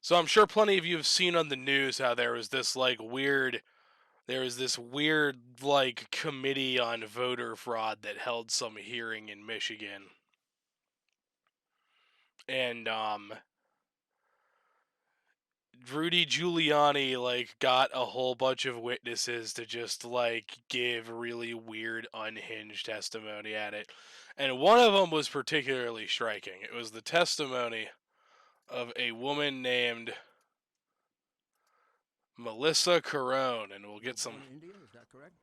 So I'm sure plenty of you have seen on the news how there was this weird like committee on voter fraud that held some hearing in Michigan. And Rudy Giuliani like got a whole bunch of witnesses to just like give really weird unhinged testimony at it. And one of them was particularly striking. It was the testimony of a woman named Melissa Carone, and we'll get some. Indian, is that correct?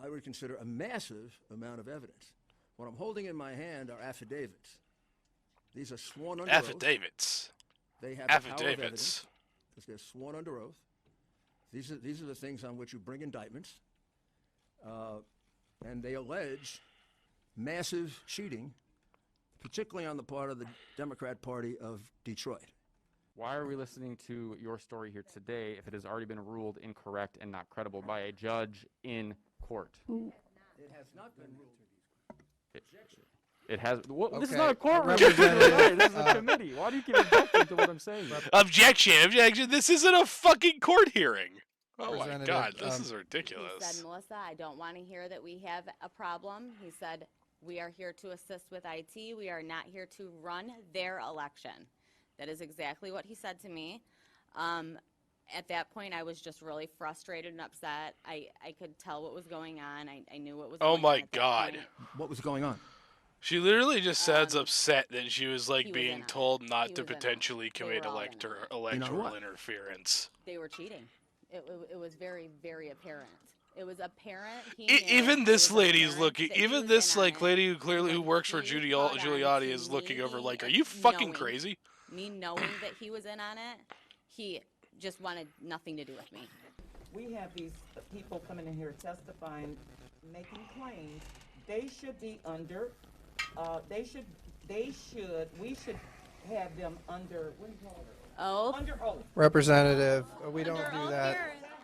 I would consider a massive amount of evidence. What I'm holding in my hand are affidavits. These are sworn under affidavits. Oath. They have affidavits. The power of evidence because they're sworn under oath. These are the things on which you bring indictments, and they allege massive cheating, particularly on the part of the Democrat Party of Detroit. Why are we listening to your story here today if it has already been ruled incorrect and not credible by a judge in court? It has not been ruled. It has. Well, Okay. This is not a courtroom. This is a committee. Why do you keep objecting to what I'm saying? Objection! This isn't a fucking court hearing. Oh my Representative, God, this is ridiculous. He said, Melissa, I don't want to hear that we have a problem. He said, we are here to assist with IT. We are not here to run their election. That is exactly what he said to me. At that point, I was just really frustrated and upset. I could tell what was going on. I knew what was going on. Oh my God. What was going on? She literally just sounds upset that she was like was being in on told it. not He to was in on it. potentially They commit were all in on it. electoral what? interference. They were cheating. It was very, very apparent. It was apparent. Even this lady's looking. Even this like lady who clearly who works for Giuliani is looking over like, are you fucking crazy? Me knowing that he was in on it, he just wanted nothing to do with me. We have these people coming in here testifying, making claims. They should be under, we should have them under, what do you call it? Oh, Under oath. Representative, we don't do that.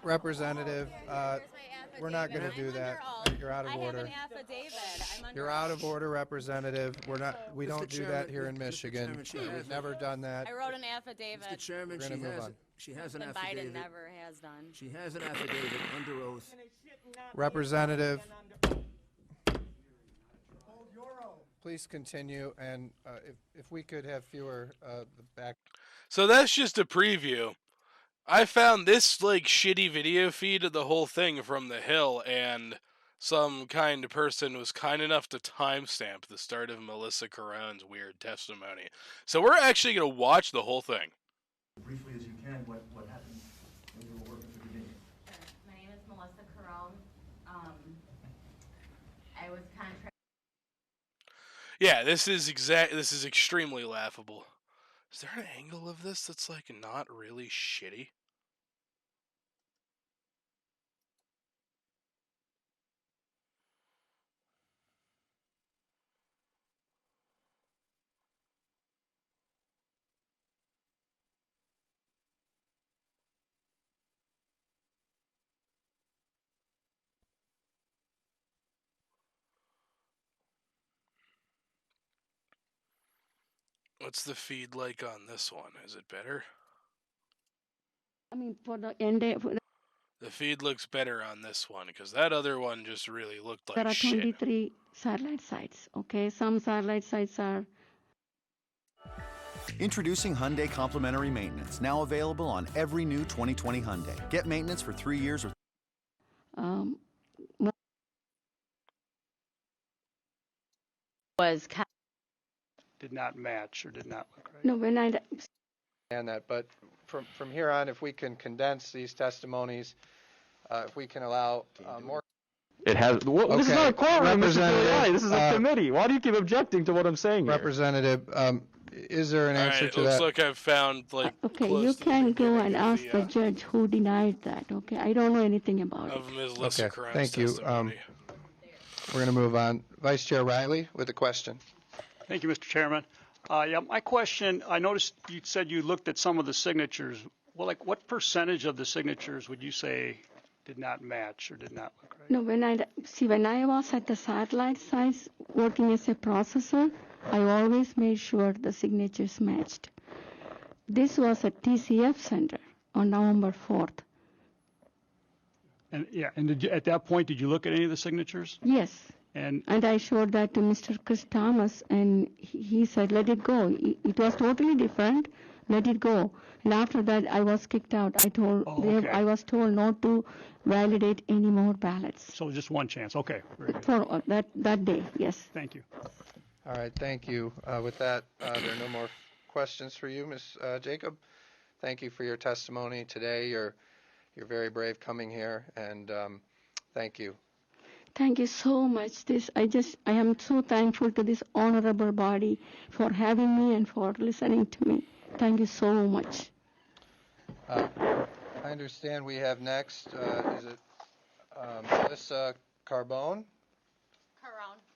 Representative, we're not going to do that. You're out of order. I have an affidavit. I'm under You're out of order, Representative. We Mr. don't do Chairman, that here in Mr. Michigan. Chairman, We've never done that. I wrote an affidavit. Mr. Chairman, We're gonna move on. she has an And affidavit. Biden never has done. She has an affidavit under oath. And it should not be Representative, under oath. please continue, and if we could have fewer back. So that's just a preview. I found this like shitty video feed of the whole thing from the Hill, and some kind person was kind enough to timestamp the start of Melissa Carone's weird testimony. So we're actually going to watch the whole thing. Briefly as you can, what happened when you were working for Virginia? My name is Melissa Carone. I was contract. Yeah, this is extremely laughable. Is there an angle of this that's like not really shitty? What's the feed like on this one? Is it better? I mean, for the end, The feed looks better on this one, because that other one just really looked there like are shit. 23 satellite sites. Okay, some satellite sites are. Introducing Hyundai Complimentary Maintenance, now available on every new 2020 Hyundai. Get maintenance for 3 years or Was did not match or did not look right. no when I And that, but from here on, if we can condense these testimonies, if we can allow more. It has. Well, This is not a courtroom. This is Representative, This is a committee. Why do you keep objecting to what I'm saying here? Representative, is there an All answer right, to looks that? like I've found like okay, close you to the can go beginning and of ask the the, judge who denied that. Okay, I don't know anything about it. of Ms. Melissa Okay, Carone's thank you. testimony. We're going to move on. Vice Chair Riley with a question. Thank you, Mr. Chairman. Yeah, my question, I noticed you said you looked at some of the signatures. Well, like what percentage of the signatures would you say did not match or did not look right? No, when I was at the satellite sites working as a processor, I always made sure the signatures matched. This was a TCF center on November 4th. And yeah, and at that point, did you look at any of the signatures? Yes. And And I showed that to Mr. Chris Thomas, and he said, let it go. It was totally different. Let it go. And after that, I was kicked out. I was told not to validate any more ballots. So just one chance. Okay. Very good. For that day, yes. Thank you. All right, thank you. With that, there are no more questions for you, Ms. Jacob. Thank you for your testimony today. You're very brave coming here, and thank you. Thank you so much. I am so thankful to this honorable body for having me and for listening to me. Thank you so much. I understand we have next, is it Melissa Carone?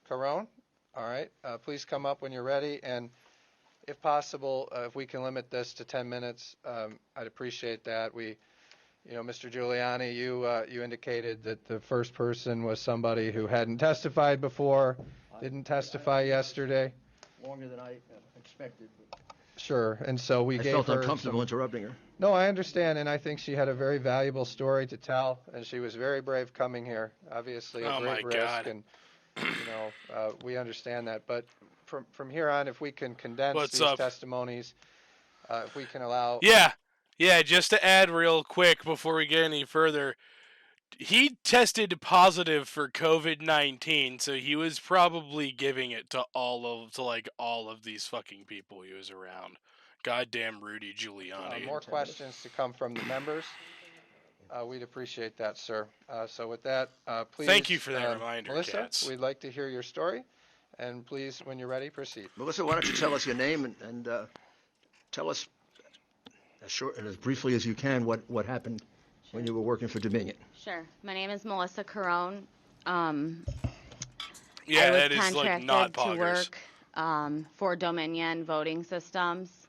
Carone? All right. Please come up when you're ready, and if possible, if we can limit this to 10 minutes, I'd appreciate that. Mr. Giuliani, you indicated that the first person was somebody who hadn't testified before, didn't testify yesterday. Longer than I expected. Sure, and so we I gave felt her uncomfortable interrupting her. No, I understand, and I think she had a very valuable story to tell, and she was very brave coming here. Obviously, a great risk, God. and we understand that. But from here on, if we can condense What's these up? testimonies, if we can allow. Yeah, just to add real quick before we get any further, he tested positive for COVID-19, so he was probably giving it to all of these fucking people he was around. Goddamn Rudy Giuliani. More questions to come from the members. We'd appreciate that, sir. So with that, please. Thank you for that reminder, Melissa, Katz. we'd like to hear your story, and please, when you're ready, proceed. Melissa, why don't you tell us your name and tell us as short and as briefly as you can what happened when you were working for Dominion. Sure. My name is Melissa Carone. Yeah, I was that is like not contracted to poggers. work for Dominion Voting Systems.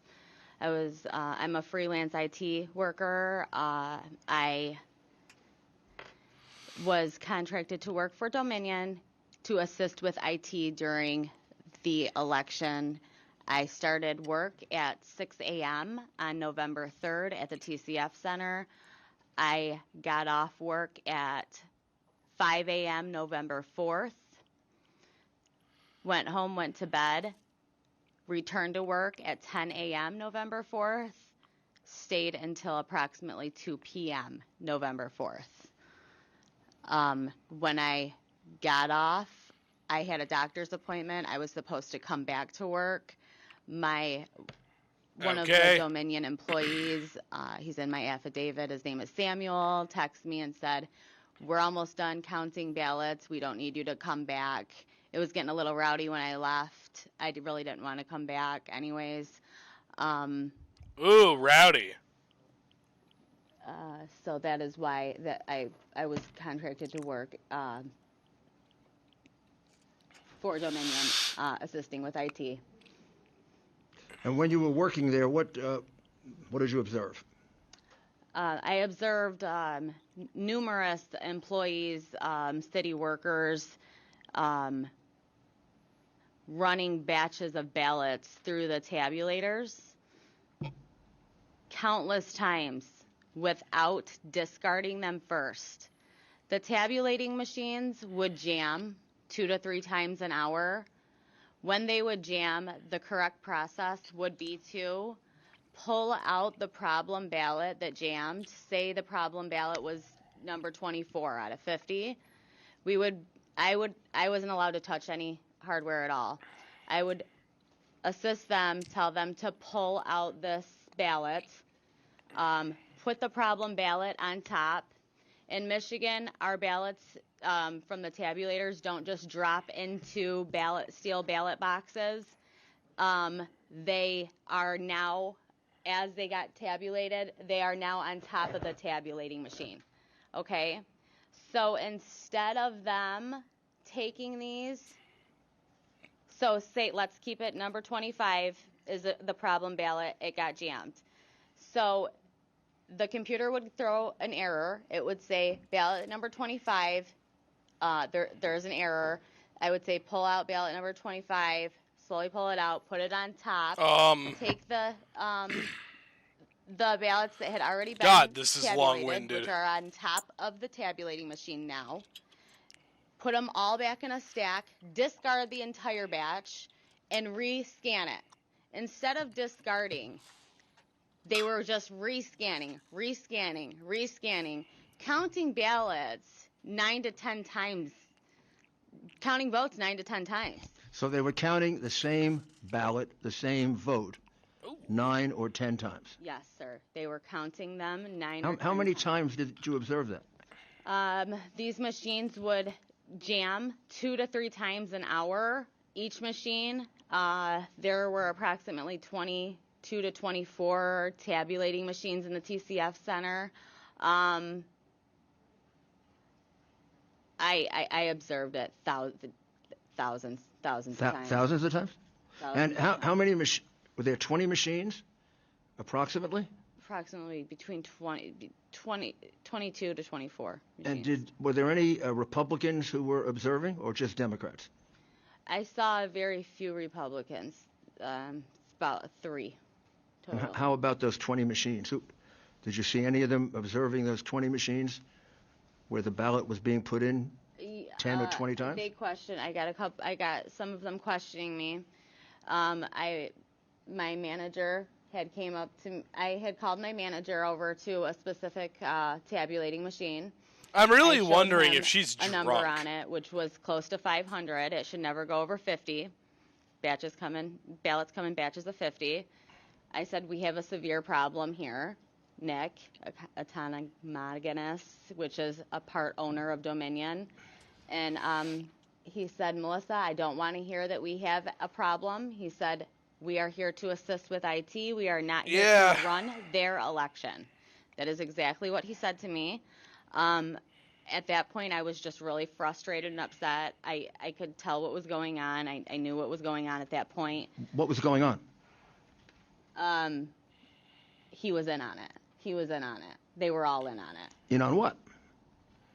I'm a freelance IT worker. I was contracted to work for Dominion to assist with IT during the election. I started work at 6 a.m. on November 3rd at the TCF Center. I got off work at 5 a.m. November 4th. Went home, went to bed. Returned to work at 10 a.m. November 4th. Stayed until approximately 2 p.m. November 4th. When I got off, I had a doctor's appointment. I was supposed to come back to work. One of the Dominion employees, he's in my affidavit, his name is Samuel, texted me and said, we're almost done counting ballots. We don't need you to come back. It was getting a little rowdy when I left. I really didn't want to come back anyways. Ooh, rowdy. So that is why I was contracted to work for Dominion, assisting with IT. And when you were working there, what did you observe? I observed numerous employees, city workers, running batches of ballots through the tabulators countless times without discarding them first. The tabulating machines would jam 2 to 3 times an hour. When they would jam, the correct process would be to pull out the problem ballot that jammed. Say the problem ballot was number 24 out of 50. I wasn't allowed to touch any hardware at all. I would assist them, tell them to pull out this ballot, put the problem ballot on top. In Michigan, our ballots from the tabulators don't just drop into steel ballot boxes. They are now, as they got tabulated, they are now on top of the tabulating machine. Okay? So instead of them taking these, so say, let's keep it number 25 is the problem ballot, it got jammed. So the computer would throw an error. It would say ballot number 25, there's an error. I would say pull out ballot number 25, slowly pull it out, put it on top, take the The ballots that had already been God, this is tabulated, long-winded. which are on top of the tabulating machine now, put them all back in a stack, discard the entire batch, and re-scan it. Instead of discarding, they were just rescanning, counting ballots 9 to 10 times, counting votes 9 to 10 times. So they were counting the same ballot, the same vote, Ooh. 9 or 10 times. Yes, sir. They were counting them 9 or 10 How many times did you observe that? These machines would jam 2 to 3 times an hour each machine. There were approximately 22 to 24 tabulating machines in the TCF center. I observed it thousands of times. Thousands of times? Thousands And how many were there 20 machines approximately? Approximately between 22 to 24 machines. And were there any Republicans who were observing or just Democrats? I saw very few Republicans, about 3 And total. how about those 20 machines? Did you see any of them observing those 20 machines where the ballot was being put in 10 or 20 times? They questioned. I got some of them questioning me. My manager had came up to. I had called my manager over to a specific tabulating machine. I'm really I showed wondering him if she's a drunk. number on it, which was close to 500. It should never go over 50. Ballots come in batches of 50. I said, we have a severe problem here. Nick, autonomous, which is a part owner of Dominion. And he said, Melissa, I don't want to hear that we have a problem. He said, we are here to assist with IT. We are not here to run their election. That is exactly what he said to me. At that point, I was just really frustrated and upset. I could tell what was going on. I knew what was going on at that point. What was going on? He was in on it. They were all in on it. In on what?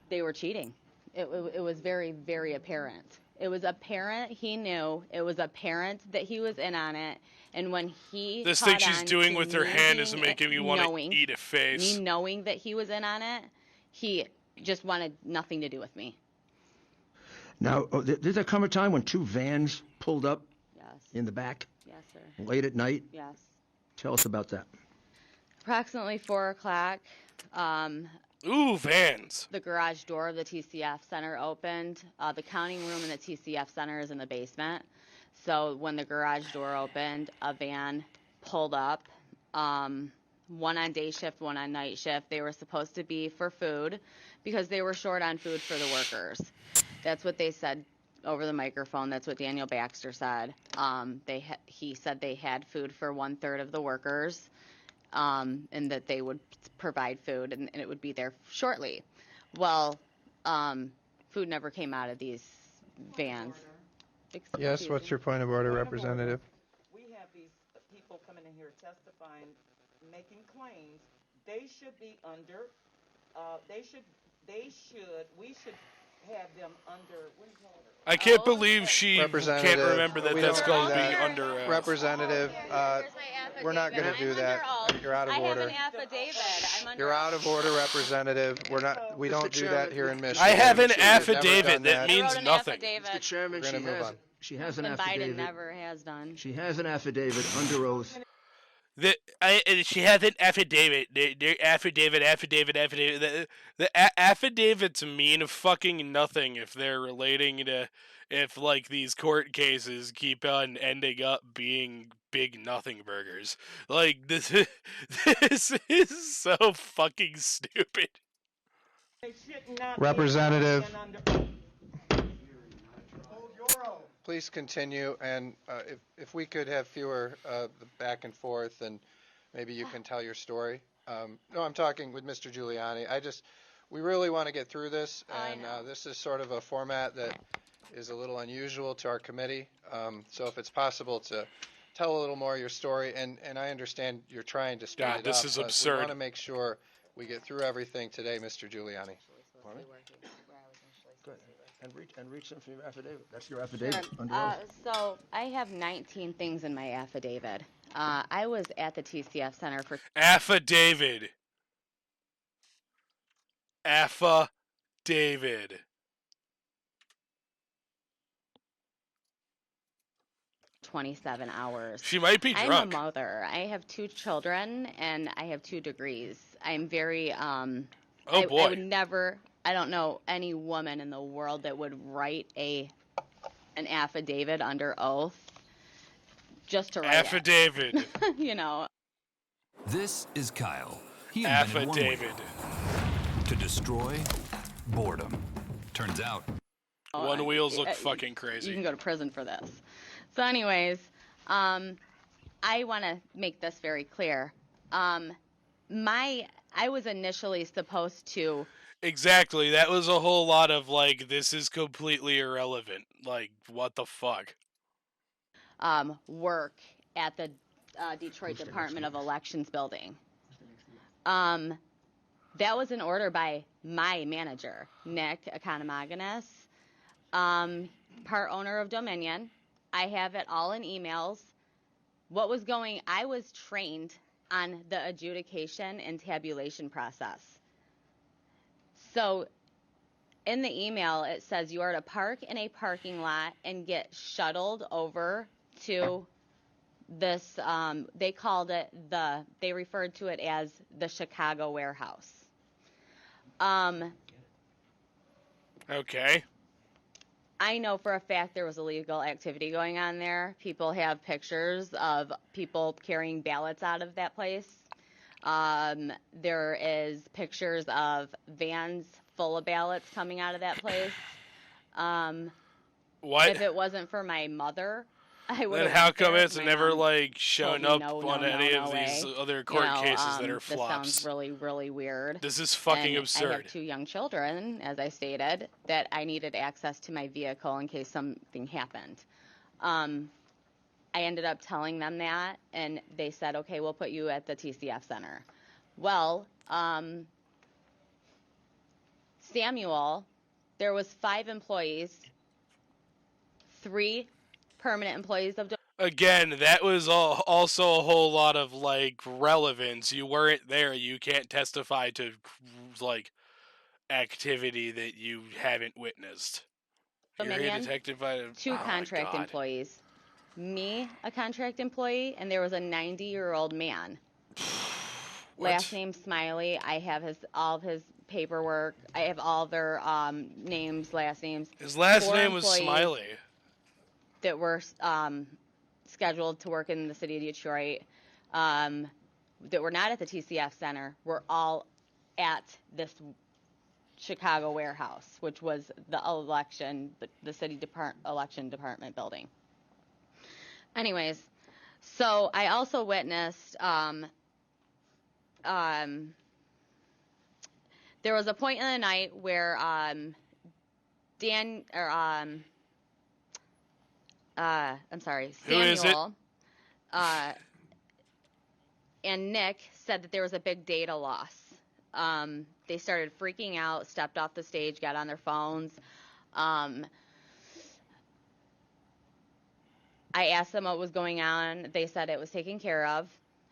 They were cheating. It was very, very apparent. It was apparent he knew. It was apparent that he was in on it. And when he This caught thing she's on doing to with her me hand is being making me want to eat a face. Me knowing that he was in on it, he just wanted nothing to do with me. Now, did there come a time when 2 vans pulled up Yes. in the back Yes, sir. late at night? Yes. Tell us about that. Approximately 4 o'clock. Ooh, vans. The garage door of the TCF center opened. The counting room in the TCF center is in the basement. So when the garage door opened, a van pulled up. One on day shift, one on night shift. They were supposed to be for food because they were short on food for the workers. That's what they said over the microphone. That's what Daniel Baxter said. He said they had food for 1/3 of the workers. And that they would provide food and it would be there shortly. Well, food never came out of these vans. Yes, what's your point of order, Representative? We have these people coming in here testifying, making claims. They should be under, we should have them under, what do you call it? I can't believe she can't Representative, remember that we that's don't do called that. being under arrest. Representative, we're not going to do that. You're out of I order. have an affidavit. I'm under You're out of order, Representative. We don't do that here in Michigan. I have an We've never done affidavit that I means wrote an nothing. affidavit. Mr. Chairman, We're gonna move on. she has an And Biden affidavit. never has done. She has an affidavit under oath. She has an affidavit. The affidavit. The affidavits mean fucking nothing if they're relating to if like these court cases keep on ending up being big nothing burgers. Like this is so fucking stupid. They should not be Representative. under- Please continue, and if we could have fewer back and forth, and maybe you can tell your story. No, I'm talking with Mr. Giuliani. We really want to get through this, and this is sort of a format that is a little unusual to our committee. So if it's possible to tell a little more of your story, and I understand you're trying to speed God, it this up, is but absurd. we want to make sure we get through everything today, Mr. Giuliani. And read some from your affidavit. That's your affidavit Sure. under oath. So I have 19 things in my affidavit. I was at the TCF Center for Affidavit. Affidavit. 27 hours. She might be I'm a drunk. mother. I have 2 children and I have 2 degrees. I'm very Oh I boy. would never, I don't know any woman in the world that would write an affidavit under oath just to write Affidavit. it. You know. This is Kyle. He invented one Affidavit. wheel to destroy boredom. Turns out, One wheels look fucking crazy. You can go to prison for this. So anyways, I want to make this very clear. I was initially supposed to Exactly. That was a whole lot of like, this is completely irrelevant. Like, what the fuck? work at the Detroit Department of Elections building. That was an order by my manager, Nick Economagounis, part owner of Dominion. I have it all in emails. I was trained on the adjudication and tabulation process. So in the email, it says you are to park in a parking lot and get shuttled over to this, they referred to it as the Chicago warehouse. Okay. I know for a fact there was illegal activity going on there. People have pictures of people carrying ballots out of that place. There is pictures of vans full of ballots coming out of that place. What? If it wasn't for my mother, I would. Then how come it's never like shown up on any of these way. other court cases that are This flops? sounds really, really weird. This is fucking And absurd. I have 2 young children, as I stated, that I needed access to my vehicle in case something happened. I ended up telling them that, and they said, okay, we'll put you at the TCF Center. Well, Samuel, there was 5 employees, 3 permanent employees of Again, that was also a whole lot of like relevance. You weren't there. You can't testify to like activity that you haven't witnessed. You're here Dominion, detected by 2 contract employees. Me, a contract employee, and there was a 90-year-old man. Last name Smiley. I have all of his paperwork. I have all their names, last names. His last 4 name was Smiley. That were scheduled to work in the city of Detroit, that were not at the TCF Center, were all at this Chicago warehouse, which was the city election department building. Anyways, so I also witnessed, there was a point in the night where Who is it? Samuel and Nick said that there was a big data loss. They started freaking out, stepped off the stage, got on their phones. I asked them what was going on. They said it was taken care of.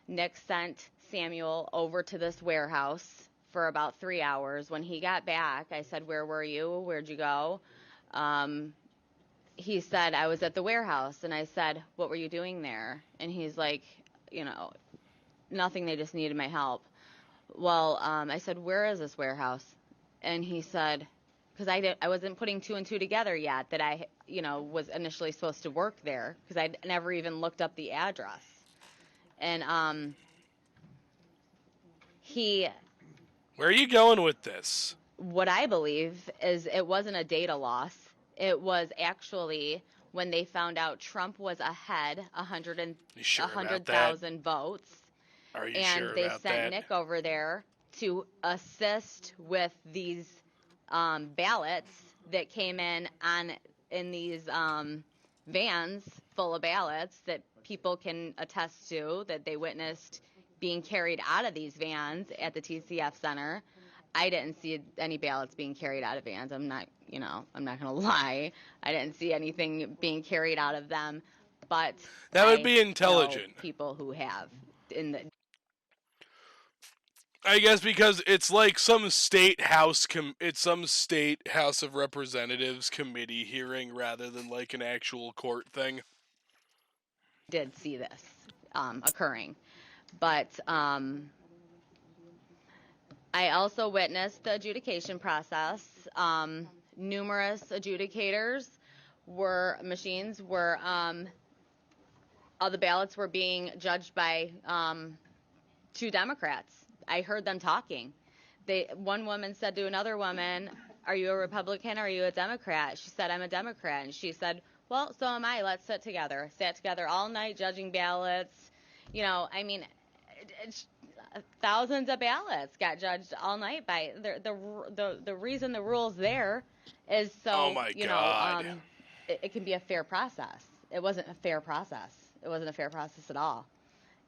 Nick sent Samuel over to this warehouse for about 3 hours. When he got back, I said, where were you? Where'd you go? He said, I was at the warehouse. And I said, what were you doing there? And he's like, nothing, they just needed my help. Well, I said, where is this warehouse? And he said, because I wasn't putting 2 and 2 together yet, that I, was initially supposed to work there, because I'd never even looked up the address. And Where are you going with this? What I believe is it wasn't a data loss. It was actually when they found out Trump was ahead 100,000 votes. Are you and sure they about sent that? Nick over there to assist with these ballots that came in these vans full of ballots that people can attest to, that they witnessed being carried out of these vans at the TCF Center. I didn't see any ballots being carried out of vans. I'm not going to lie. I didn't see anything being carried out of them, but That would I be intelligent. know people who have in the. I guess because it's like some state house it's some state House of Representatives committee hearing rather than like an actual court thing. Did see this occurring, but I also witnessed the adjudication process. Numerous adjudicators machines were all the ballots were being judged by 2 Democrats. I heard them talking. One woman said to another woman, "Are you a Republican or are you a Democrat?" She said, "I'm a Democrat." And she said, "Well, so am I. Let's sit together." Sat together all night judging ballots. I mean, thousands of ballots got judged all night by the reason the rule's there is so Oh my God. It can be a fair process. It wasn't a fair process. It wasn't a fair process at all.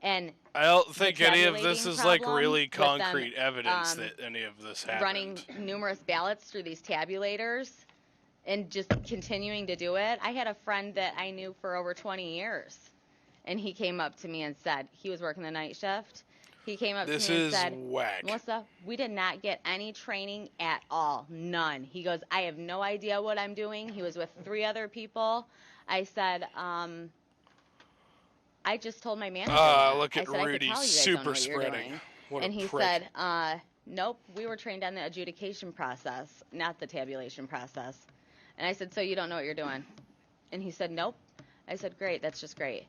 And I don't think any of this tabulating is like problem really with them, concrete evidence that any of this happened. running numerous ballots through these tabulators and just continuing to do it. I had a friend that I knew for over 20 years, and he came up to me and said, he was working the night shift. He came up to me and said, whack. "Melissa, we did not get any training at all. None." He goes, "I have no idea what I'm doing." He was with 3 other people. I said, I just told my manager. Look at I said, Rudy, I could tell you guys super don't know what you're spreading. doing. What And a he prick. said, "Nope, we were trained on the adjudication process, not the tabulation process." And I said, "So you don't know what you're doing?" And he said, "Nope." I said, "Great, that's just great."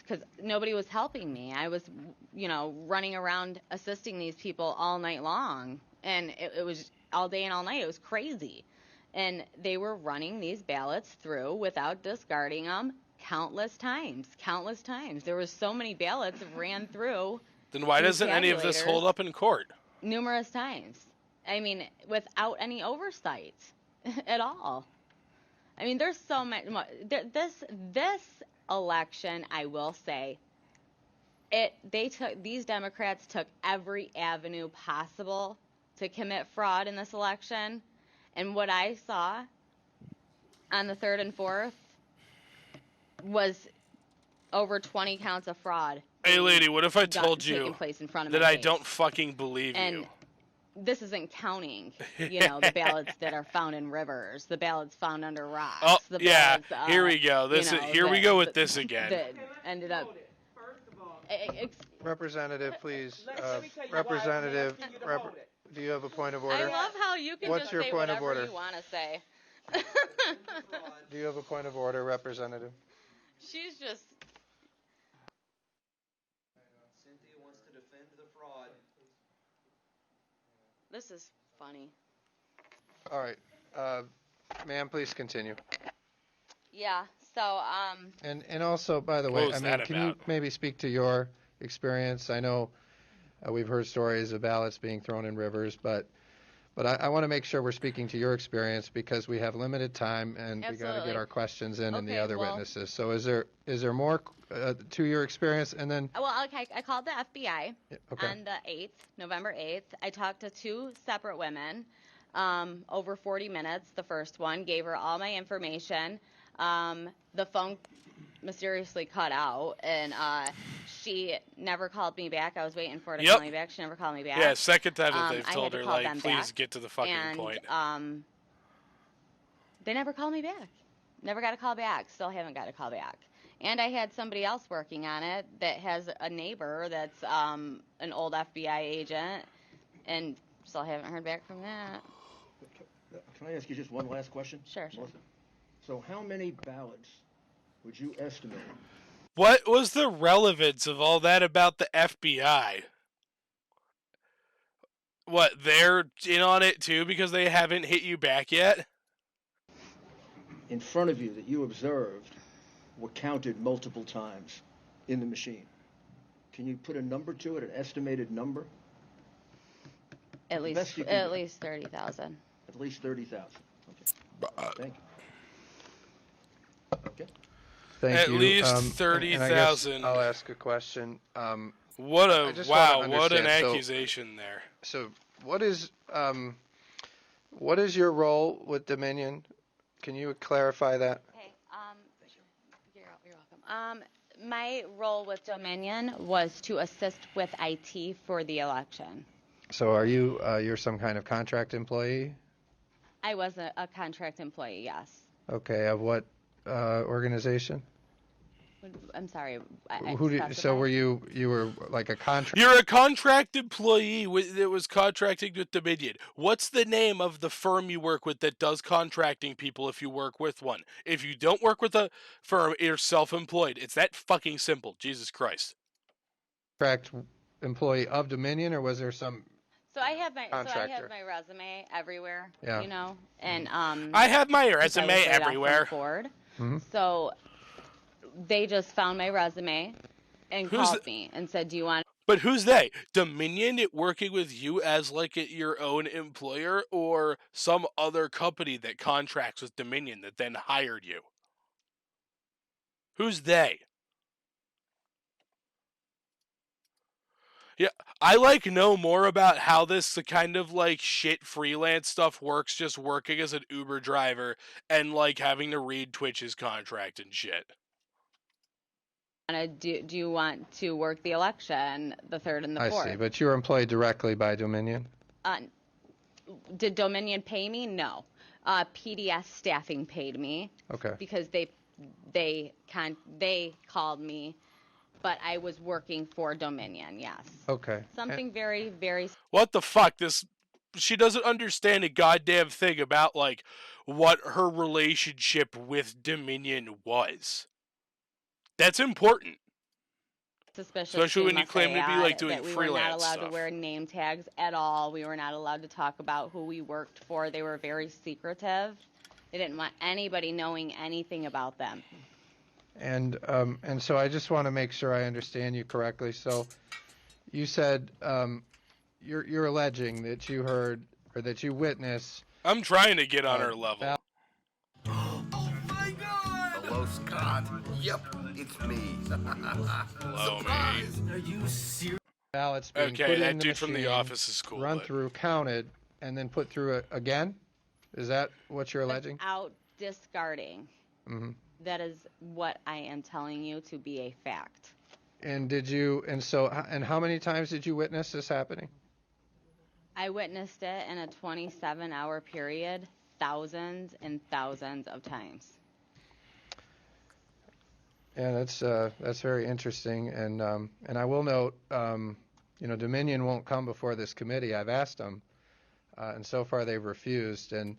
Because nobody was helping me. I was, running around assisting these people all night long. And it was all day and all night. It was crazy. And they were running these ballots through without discarding them countless times. There was so many ballots ran through. Then why these doesn't any of this hold tabulators up in court? numerous times. I mean, without any oversight at all. I mean, there's so much. This election, I will say, these Democrats took every avenue possible to commit fraud in this election, and what I saw on the 3rd and 4th was over 20 counts of fraud. Hey, lady, what if I told taking you place in front of that my I face. don't fucking believe And you? this isn't counting, the ballots that are found in rivers, the ballots found under rocks. Oh, the yeah, ballots, here we go. Here we go with this again. That ended up. Representative, please. Let me tell you why Representative, I'm asking you to hold it. do you have a point of I order? love how you can What's just your say point of whatever order? you want to say. Do you have a point of order, Representative? She's just. Cynthia wants to defend the fraud. This is funny. All right. Ma'am, please continue. Yeah. So And also, by the What way, was I mean, that can you about? maybe speak to your experience? I know we've heard stories of ballots being thrown in rivers, but I want to make sure we're speaking to your experience because we have limited time and we got to Absolutely. get our questions in and the Okay, other well- witnesses. So is there more to your experience? And then well, okay, I called the FBI okay. on the 8th, November 8th. I talked to 2 separate women, over 40 minutes. The first one gave her all my information. The phone mysteriously cut out, and she never called me back. I was waiting for her to Yep. call me back. She never called me back. Yeah, second time that they've I told had to her, call like, them please back, get to the fucking and, point. They never called me back. Never got a call back. Still haven't got a call back. And I had somebody else working on it that has a neighbor that's an old FBI agent, and still haven't heard back from that. Can I ask you just one last question? Sure. Melissa? So how many ballots would you estimate? What was the relevance of all that about the FBI? What, they're in on it too because they haven't hit you back yet? In front of you that you observed were counted multiple times in the machine. Can you put a number to it, an estimated number? At best least you can at do. least 30,000. At least 30,000. Okay. Thank you. Okay. Thank At you. least And I guess 30,000. I'll ask a question. What I a just want to wow! What an understand. accusation there. So what is your role with Dominion? Can you clarify that? Okay, you're welcome. My role with Dominion was to assist with IT for the election. So are you you're some kind of contract employee? I was a contract employee, yes. Okay, of what organization? I'm sorry. So were you were like a contract? You're a contract employee that was contracting with Dominion. What's the name of the firm you work with that does contracting people if you work with one? If you don't work with a firm, you're self-employed. It's that fucking simple. Jesus Christ. Contract employee of Dominion, or was there some So I have my resume everywhere, Yeah. you know, and I have my since I resume was laid off from everywhere. Ford, Mhm. so they just found my resume and Who's called me and said, "Do you want?" But who's they? Dominion working with you as like your own employer, or some other company that contracts with Dominion that then hired you? Who's they? Yeah, I like know more about how this kind of like shit freelance stuff works, just working as an Uber driver and like having to read Twitch's contract and shit. Do you want to work the election, the 3rd and the I 4th? see, but you were employed directly by Dominion. Uh, did Dominion pay me? No. PDS staffing paid me Okay. because they called me, but I was working for Dominion. Yes. Okay. Something very, very. What the fuck? She doesn't understand a goddamn thing about like what her relationship with Dominion was. That's important. Suspicious Especially too, when you must claim I to be like add, doing that we were not freelance allowed stuff. to wear name tags at all. We were not allowed to talk about who we worked for. They were very secretive. They didn't want anybody knowing anything about them. And so I just want to make sure I understand you correctly. So you said you're alleging that you heard or that you witnessed. I'm trying to get on her level. Hello, Scott. Yep, it's me. Hello, Surprise! Are you serious? Ballots being Okay, put that in the dude from the machine, office is cool. run but- through, counted, and then put through it again. Is that what you're alleging? Without discarding. Mm-hmm. That is what I am telling you to be a fact. And how many times did you witness this happening? I witnessed it in a 27-hour period, thousands and thousands of times. Yeah, that's very interesting, and I will note, Dominion won't come before this committee. I've asked them, and so far they've refused, and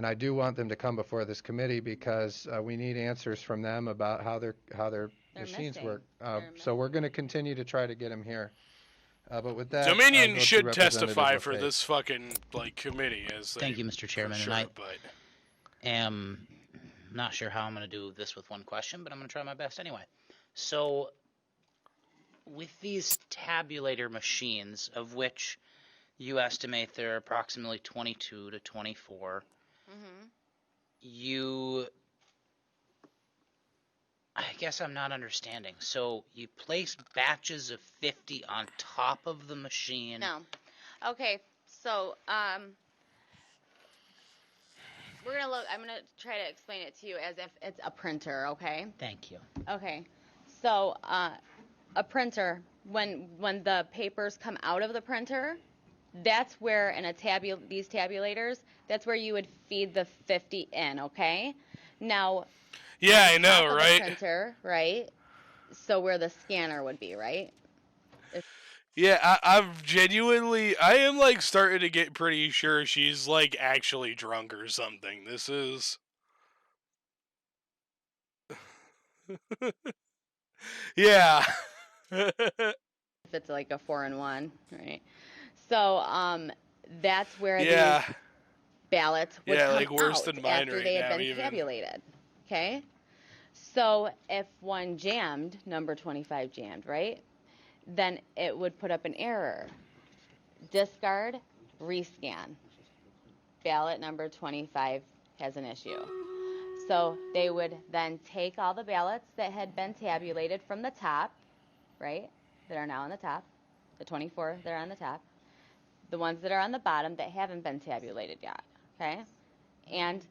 I do want them to come before this committee because we need answers from them about how their machines missing. work. So we're going to continue to try to get them here. But with that, Dominion go to should Representative testify for LaFave. this fucking committee as Thank you, Mr. Chairman. Sure, And but am not sure how I'm going to do this with one question, but I'm going to try my best anyway. So, with these tabulator machines, of which you estimate there are approximately 22 to 24, I guess I'm not understanding. So, you place batches of 50 on top of the machine. No. Okay, so I'm gonna try to explain it to you as if it's a printer, okay? Thank you. Okay. So a printer, when the papers come out of the printer, that's where in these tabulators, that's where you would feed the 50 in, okay? Now, yeah, I know, top of right? the printer, right? So where the scanner would be, right? Yeah, I am like starting to get pretty sure she's like actually drunk or something. This is. Yeah. If it's like a 4-in-1, right? So that's where Yeah. these ballots would Yeah, come like worse out than mine after right they had now, been even. tabulated. Okay? So if one jammed, number 25 jammed, right? Then it would put up an error. Discard, rescan. Ballot number 25 has an issue. So they would then take all the ballots that had been tabulated from the top, right? that are now on the top, the 24 that are on the top, the ones that are on the bottom that haven't been tabulated yet, okay? And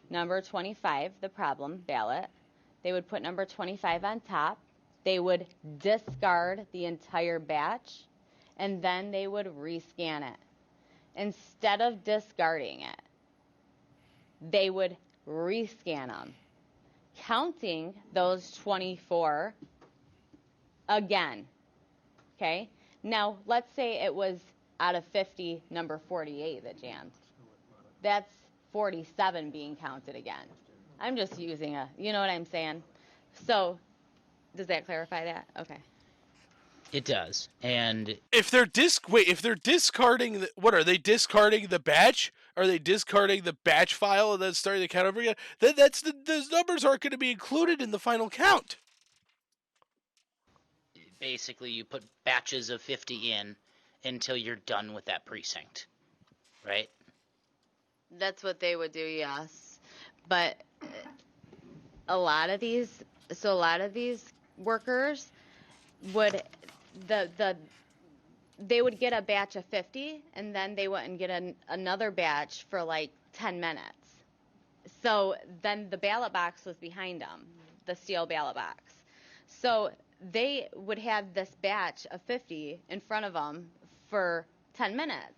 number 25, the problem ballot, they would put number 25 on top. They would discard the entire batch, and then they would rescan it. Instead of discarding it, they would rescan them, counting those 24 again, okay? Now, let's say it was out of 50, number 48 that jammed. That's 47 being counted again. I'm just using you know what I'm saying? So, does that clarify that? Okay. It does. And if they're discarding what are they discarding the batch? Are they discarding the batch file and then starting the count over again? Then those numbers aren't going to be included in the final count. basically, you put batches of 50 in until you're done with that precinct, right? That's what they would do, yes. But a lot of these workers would they would get a batch of 50 and then they wouldn't get another batch for like 10 minutes. So then the ballot box was behind them, the steel ballot box. So they would have this batch of 50 in front of them for 10 minutes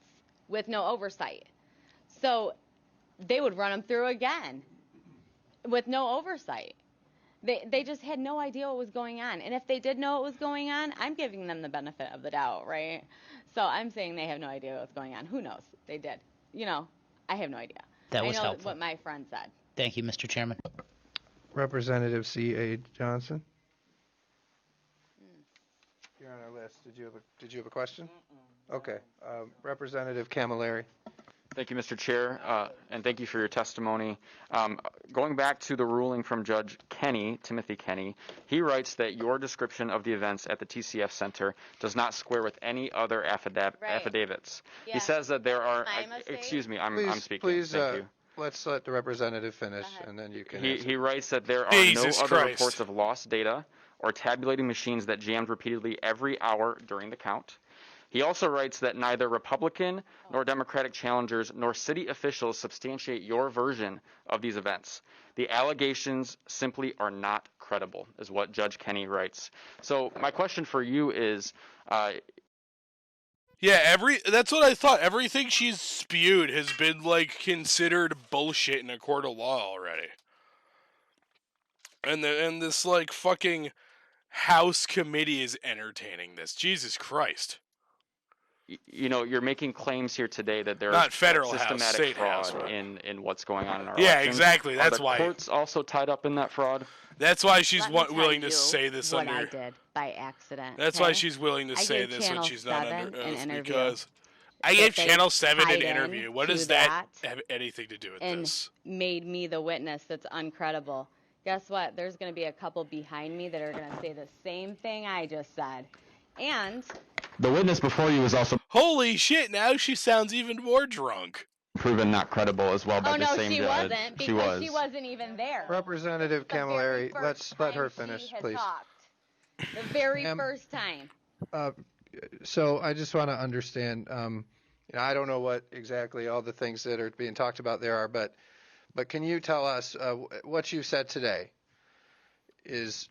with no oversight. So they would run them through again with no oversight. They just had no idea what was going on. And if they did know what was going on, I'm giving them the benefit of the doubt, right? So I'm saying they have no idea what's going on. Who knows? They did. You know, I have no idea. That was I know helpful. what my friend said. Thank you, Mr. Chairman. Representative C.A. Johnson. You're on our list. Did you have a question? Okay. Representative Camilleri. Thank you, Mr. Chair, and thank you for your testimony. Going back to the ruling from Judge Kenny, Timothy Kenny, he writes that your description of the events at the TCF Center does not square with any other affidavits. Yeah. He says that there are. Excuse me, I'm speaking. Please, Thank you. let's let the representative finish, and then you can answer. He writes that there are Jesus no other Christ. reports of lost data or tabulating machines that jammed repeatedly every hour during the count. He also writes that neither Republican nor Democratic challengers nor city officials substantiate your version of these events. The allegations simply are not credible, is what Judge Kenny writes. So my question for you is, that's what I thought. Everything she's spewed has been like considered bullshit in a court of law already. And this like fucking House committee is entertaining this. Jesus Christ. you know, you're making claims here today that there's Not federal House, systematic state fraud House, but... in what's going on in our Yeah, elections. exactly. That's Are why. the courts also tied up in that fraud? That's why she's Let me tell willing you to say this what under. I did by accident. That's okay? why she's willing to I say gave this when Channel she's not 7 under an oath interview. because I If gave they Channel 7 an tied interview. What to does that have anything to do with and this? made me the witness that's uncredible. Guess what? There's going to be a couple behind me that are going to say the same thing I just said. And The witness before you was also Holy shit, now she sounds even more drunk. proven not credible as well by oh the no, same she judge. wasn't She because was. she wasn't even there. Representative The very Camilleri, first let's let her time finish, she had please. talked. The very Ma'am. first time. So I just want to understand. You know, I don't know what exactly all the things that are being talked about there are, but can you tell us what you said today is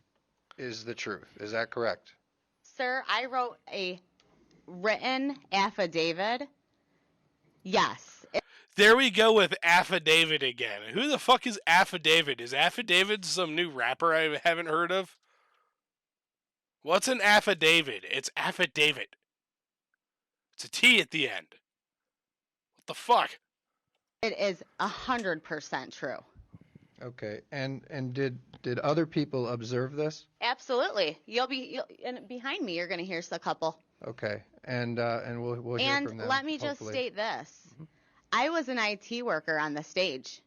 the truth? Is that correct? Sir, I wrote a written affidavit. Yes. There we go with affidavit again. Who the fuck is affidavit? Is affidavit some new rapper I haven't heard of? What's an affidavit? It's affidavit. It's a T at the end. What the fuck? It is 100% true. Okay. And did other people observe this? Absolutely. And behind me, you're going to hear a couple. Okay. And we'll hear And from them. let me just hopefully. state this. I was an IT worker on the stage.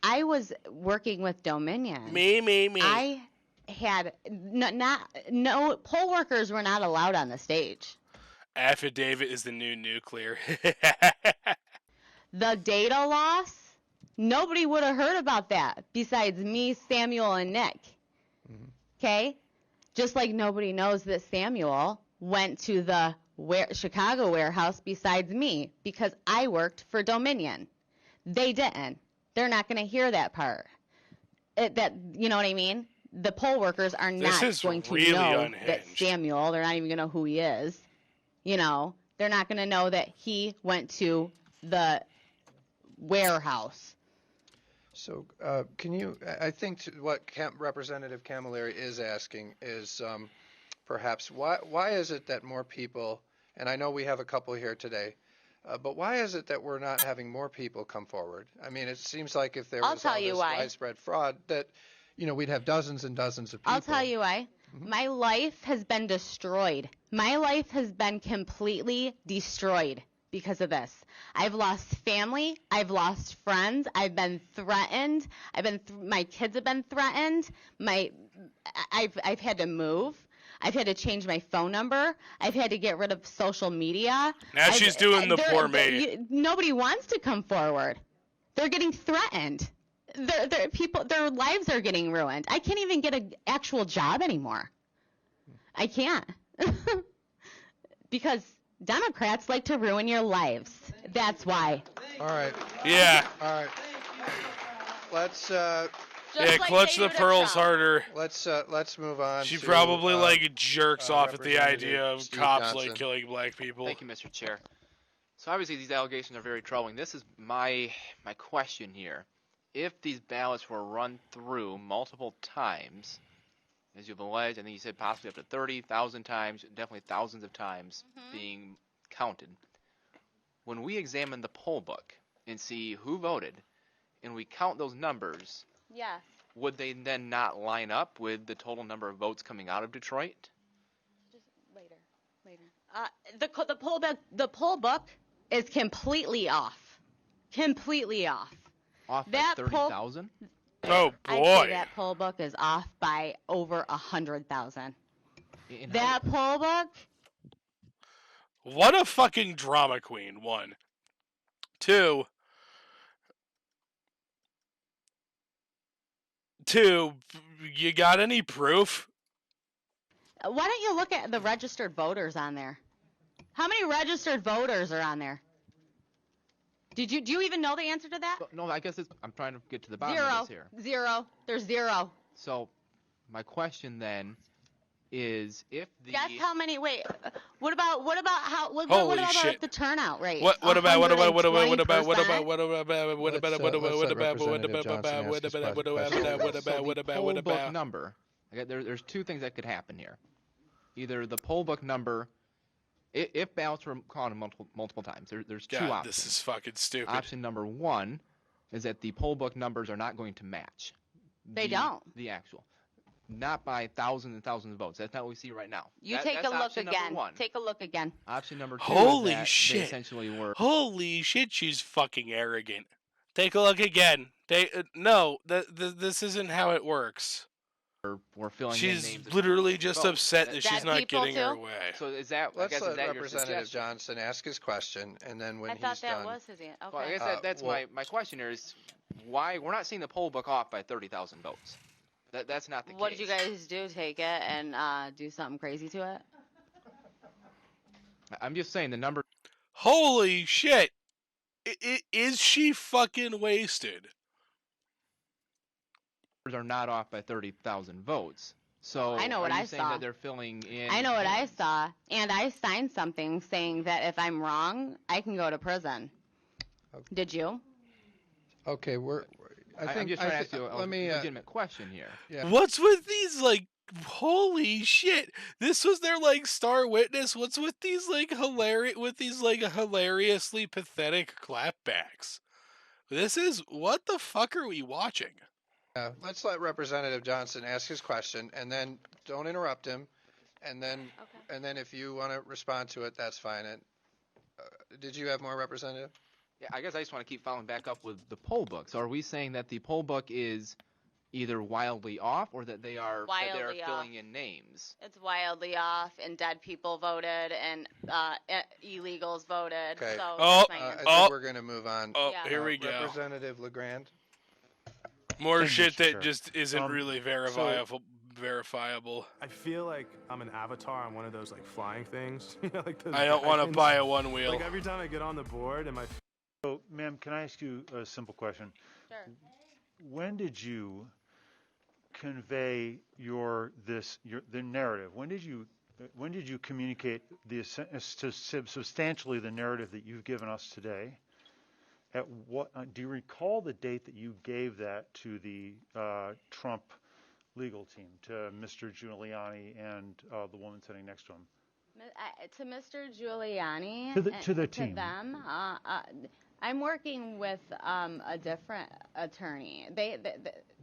I was working with Dominion. Me. I had no poll workers were not allowed on the stage. Affidavit is the new nuclear. The data loss, nobody would have heard about that besides me, Samuel, and Nick. Okay? Just like nobody knows that Samuel went to the Chicago warehouse besides me because I worked for Dominion. They didn't. They're not going to hear that part. You know what I mean? The poll workers are This not is going to really know unhinged. that Samuel, they're not even going to know who he is. You know, they're not going to know that he went to the warehouse. So can you, I think what Representative Camilleri is asking is perhaps why is it that more people, and I know we have a couple here today, but why is it that we're not having more people come forward? I mean, it seems like if there was all this widespread fraud that, we'd have dozens and dozens of people. I'll tell you why. My life has been destroyed. My life has been completely destroyed because of this. I've lost family. I've lost friends. I've been threatened. My kids have been threatened. I've had to move. I've had to change my phone number. I've had to get rid of social media. Now she's doing the poor me. Nobody wants to come forward. They're getting threatened. Their lives are getting ruined. I can't even get an actual job anymore. I can't. Because Democrats like to ruin your lives. That's why. All right. Yeah. All right. Let's clutch the pearls harder. Let's move on. She to, probably jerks off at the idea of Steve cops Johnson. killing black people. Thank you, Mr. Chair. So obviously these allegations are very troubling. This is my question here. If these ballots were run through multiple times, as you've alleged, and then you said possibly up to 30,000 times, definitely thousands of times being counted, when we examine the poll book and see who voted, and we count those numbers, Yeah. would they then not line up with the total number of votes coming out of Detroit? Just later. The poll book is completely off. Completely off. Off by 30,000? Oh I'd boy. say that poll book is off by over 100,000. That poll book. What a fucking drama queen, one. Two, you got any proof? Why don't you look at the registered voters on there? How many registered voters are on there? Do you even know the answer to that? No, I guess I'm trying to get to the bottom of this here. Zero. There's zero. So, my question then is if the Guess how many? Wait. What about how? What Holy about shit. the turnout rate? What about Representative poll book number? There's two things that could happen here. Either the poll book number, if ballots were counted multiple times, there's two God, options. this is fucking stupid. Option number one is that the poll book numbers are not going to match. They don't. The actual. Not by thousands and thousands of votes. That's not what we see right now. Take a look again. Take a look again. Option number two Holy is that shit. they essentially were. Holy shit, she's fucking arrogant. Take a look again. No, this isn't how it works. We're filling in She's names of literally just votes. upset that she's not getting her too? way. So is that? I Let's guess, let is that your Representative suggestion? Johnson ask his question, and then when I he's thought that done. was his answer. Okay. Well, I guess that's my question here is why we're not seeing the poll book off by 30,000 votes. That's not the What case. did you guys do? Take it and do something crazy to it? I'm just saying the number. Holy shit. Is she fucking wasted? Are not off by 30,000 votes. So I know what are you I saying saw. that they're filling in? I know what I saw, and I signed something saying that if I'm wrong, I can go to prison. Did you? Okay, I'm just trying to ask you a legitimate question here. Yeah. What's with these, holy shit. This was their, star witness. What's with these, hilariously pathetic clapbacks? What the fuck are we watching? Let's let Representative Johnson ask his question, and then don't interrupt him, and then if you want to respond to it, that's fine. And did you have more, Representative? Yeah, I guess I just want to keep following back up with the poll book. So are we saying that the poll book is either wildly off or that they are filling in names? It's wildly off, and dead people voted, and illegals voted. Okay. So I that's my answer. think we're going to move on. Here we go. Representative LeGrand. More Thank you, shit that Chair. just isn't really verifiable. verifiable. I feel like I'm an avatar on one of those like flying things. Like those I don't want to dragons. buy a one wheel. Like every time I get on the board, am I? So, ma'am, can I ask you a simple question? Sure. When did you convey the narrative? When did you communicate substantially the narrative that you've given us today? At what do you recall the date that you gave that to the Trump legal team, to Mr. Giuliani and the woman sitting next to him? To Mr. Giuliani, To the team. to them, I'm working with a different attorney.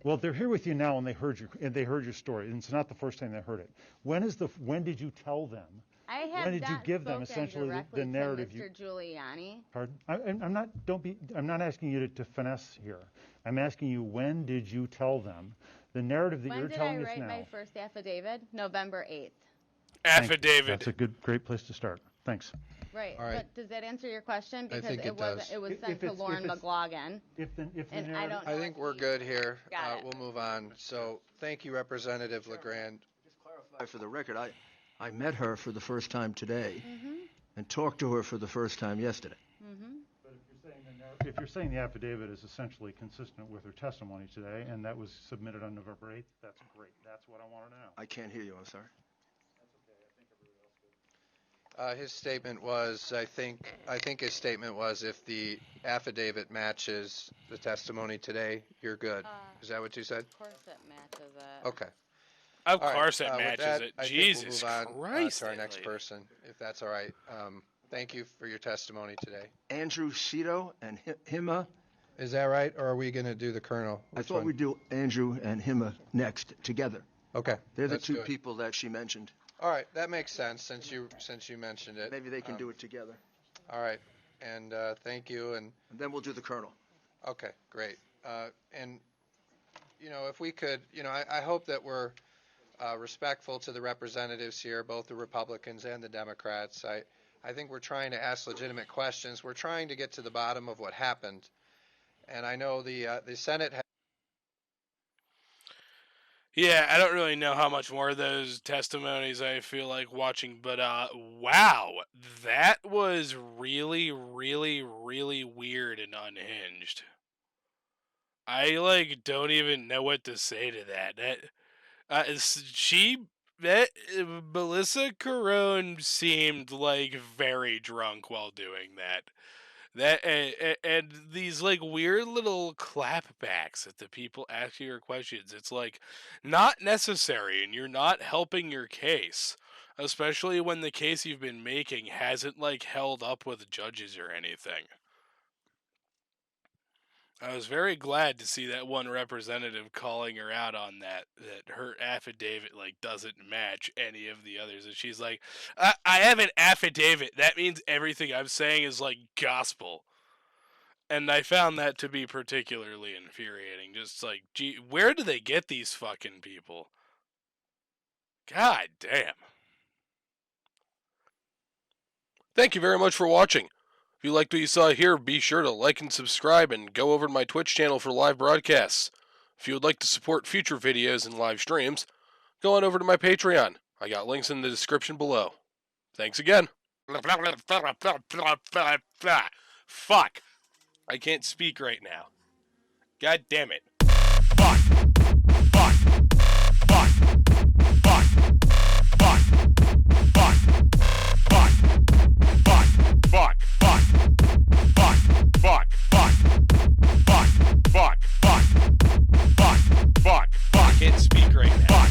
Well, they're here with you now, and they heard your story, and it's not the first time they heard it. When did you tell them? I have When did you not give them spoken essentially directly the narrative? to Mr. Giuliani. Pardon? I'm not asking you to finesse here. I'm asking you, when did you tell them the narrative that you're telling us now? When did I write my first affidavit? November 8th. Affidavit. That's a great place to start. Thanks. Right. All right. But does that answer your question? Because think it does. It was sent to Lauren McLaughlin. And I don't know I think we're good here. Got it. We'll move on. So thank you, Representative LeGrand. Just clarify for the record, I met her for the first time today Mm-hmm. and talked to her for the first time yesterday. Mm-hmm. But if you're saying the affidavit is essentially consistent with her testimony today, and that was submitted on November 8th, that's great. That's what I want to know. I can't hear you, I'm sorry. His statement was, I think his statement was, if the affidavit matches the testimony today, you're good. Is that what you said? Of course it matches it. Okay. Of All right, course it with matches that, it. I Jesus think we'll move on Christ. to our that next lady. person, if that's all right. Thank you for your testimony today. Andrew Cito and Hima. Is that right, or are we going to do the Colonel? I Which thought one? we'd do Andrew and Hima next together. Okay. They're the let's two do it. people that she mentioned. All right, that makes sense since you mentioned it. Maybe they can do it together. All right, and thank you, and then we'll do the Colonel. Okay, great. And if we could, I hope that we're respectful to the representatives here, both the Republicans and the Democrats. I think we're trying to ask legitimate questions. We're trying to get to the bottom of what happened, and I know the Senate has. Yeah, I don't really know how much more of those testimonies I feel like watching, but wow, that was really, really, really weird and unhinged. I don't even know what to say to that. Melissa Carone seemed very drunk while doing that. And these weird little clapbacks at the people asking her questions. It's not necessary, and you're not helping your case, especially when the case you've been making hasn't held up with judges or anything. I was very glad to see that one representative calling her out on that her affidavit doesn't match any of the others, and she's like, I have an affidavit. That means everything I'm saying is gospel. And I found that to be particularly infuriating. Just gee, where do they get these fucking people? God damn. Thank you very much for watching. If you liked what you saw here, be sure to like and subscribe and go over to my Twitch channel for live broadcasts. If you would like to support future videos and live streams, go on over to my Patreon. I got links in the description below. Thanks again. Fuck. I can't speak right now. God damn it. Fuck. Fuck. Fuck. Fuck. Fuck. Fuck. Fuck. Fuck. Fuck. Fuck. Fuck. Fuck. Fuck. Fuck. Fuck. Fuck. Fuck. Fuck. I can't speak right now.